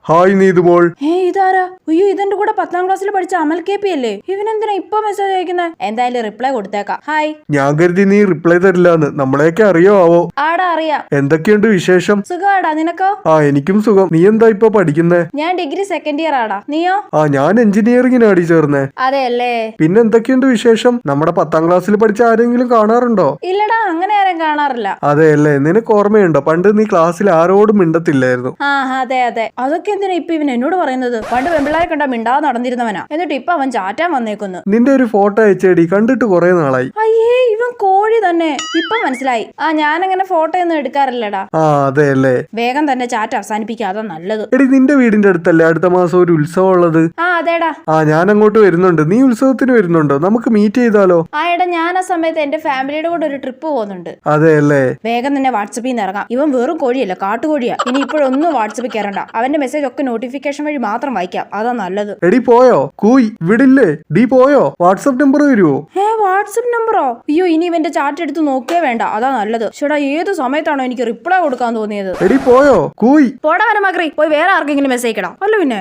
Hi Neethumol. ഇതാരാ? അയ്യോ, ഇതെന്റെ കൂടെ 10ാം ക്ലാസ്സിൽ പഠിച്ച അമൽ KP അല്ലേ? ഇവനെന്തിനാ ഇപ്പൊ മെസ്സേജ് അയക്കുന്നത്? എന്തായാലും റിപ്ലൈ കൊടുത്തേക്കാം. ഹായ്. ഞാൻ കരുതി നീ റിപ്ലൈ തരില്ലാന്ന്. നമ്മളെയൊക്കെ അറിയാവോ? ആടാ, അറിയാം. എന്തൊക്കെയുണ്ട് വിശേഷം? സുഖാടാ, നിനക്കോ? എനിക്കും സുഖം. നീ എന്താ ഇപ്പൊ പഠിക്കുന്നേ? ഞാൻ ഡിഗ്രി സെക്കൻഡ് ഇയർ ആടാ. നീയോ? ഞാൻ എഞ്ചിനീയറിംഗിനാടി ചേർന്നേ. അതെയല്ലേ. പിന്നെ എന്തൊക്കെയുണ്ട് വിശേഷം? നമ്മുടെ 10ാം ക്ലാസ്സിൽ പഠിച്ച ആരെങ്കിലും കാണാറുണ്ടോ? ഇല്ലടാ, അങ്ങനെ ആരും കാണാറില്ല. അതെയല്ലേ. നിനക്ക് ഓർമ്മയുണ്ടോ പണ്ട് നീ ക്ലാസ്സിൽ ആരോടും മിണ്ടത്തില്ലായിരുന്നു? അതെ. അതൊക്കെ എന്തിനാ ഇപ്പൊ ഇവൻ എന്നോട് പറയുന്നത്? പണ്ട് പെമ്പിള്ളാരെ കണ്ടാ മിണ്ടാതെ നടന്നിരുന്നവനാ. എന്നിട്ട് ഇപ്പൊ അവൻ ചാറ്റാൻ വന്നേക്കുന്നു. നിന്റെ ഒരു ഫോട്ടോ അയച്ചേടി, കണ്ടിട്ട് കുറെ നാളായി. അയ്യേ, ഇവൻ കോഴി തന്നെ. ഇപ്പൊ മനസ്സിലായി. ഞാനങ്ങനെ ഫോട്ടോ ഒന്നും എടുക്കാറില്ലടാ. അതെയല്ലേ. വേഗം തന്നെ ചാറ്റ് അവസാനിപ്പിക്കാതെ നല്ലത്. എടി, നിന്റെ വീടിന്റെ അടുത്തല്ലേ അടുത്ത മാസം ഒരു ഉത്സവം ഉള്ളത്? അതേടാ. ഞാൻ അങ്ങോട്ട് വരുന്നുണ്ട്. നീ ഉത്സവത്തിന് വരുന്നുണ്ടോ? നമുക്ക് മീറ്റ് ചെയ്താലോ? എടാ, ഞാൻ ആ സമയത്ത് എന്റെ ഫാമിലിയുടെ കൂടെ ഒരു ട്രിപ്പ് പോകുന്നുണ്ട്. അതെയല്ലേ. വേഗം തന്നെ വാട്സപ്പിൽ നിന്ന് ഇറങ്ങാം. ഇവൻ വെറും കോഴിയല്ല, കാട്ടുകോഴിയാ. ഇനി ഇപ്പോഴൊന്നും വാട്സപ്പിൽ കയറണ്ട. അവന്റെ മെസ്സേജ് ഒക്കെ നോട്ടിഫിക്കേഷൻ വഴി മാത്രം വായിക്കാം. അതാ നല്ലത്. എടി പോയോ? കൂയ് വിടില്ലേ? ഡി പോയോ? വാട്സപ്പ് നമ്പർ വരുവോ? വാട്സപ്പ് നമ്പറോ? അയ്യോ, ഇനി ഇവന്റെ ചാറ്റ് എടുത്ത് നോക്കേ വേണ്ട. അതാ നല്ലത്. ചേട്ടാ, ഏത് സമയത്താണോ എനിക്ക് റിപ്ലൈ കൊടുക്കാൻ തോന്നിയത്? എടി പോയോ? കൂയ്. പോടാ വനമാക്രി, പോയി വേറെ ആർക്കെങ്കിലും മെസ്സേജ് ഇടാം. അല്ല പിന്നെ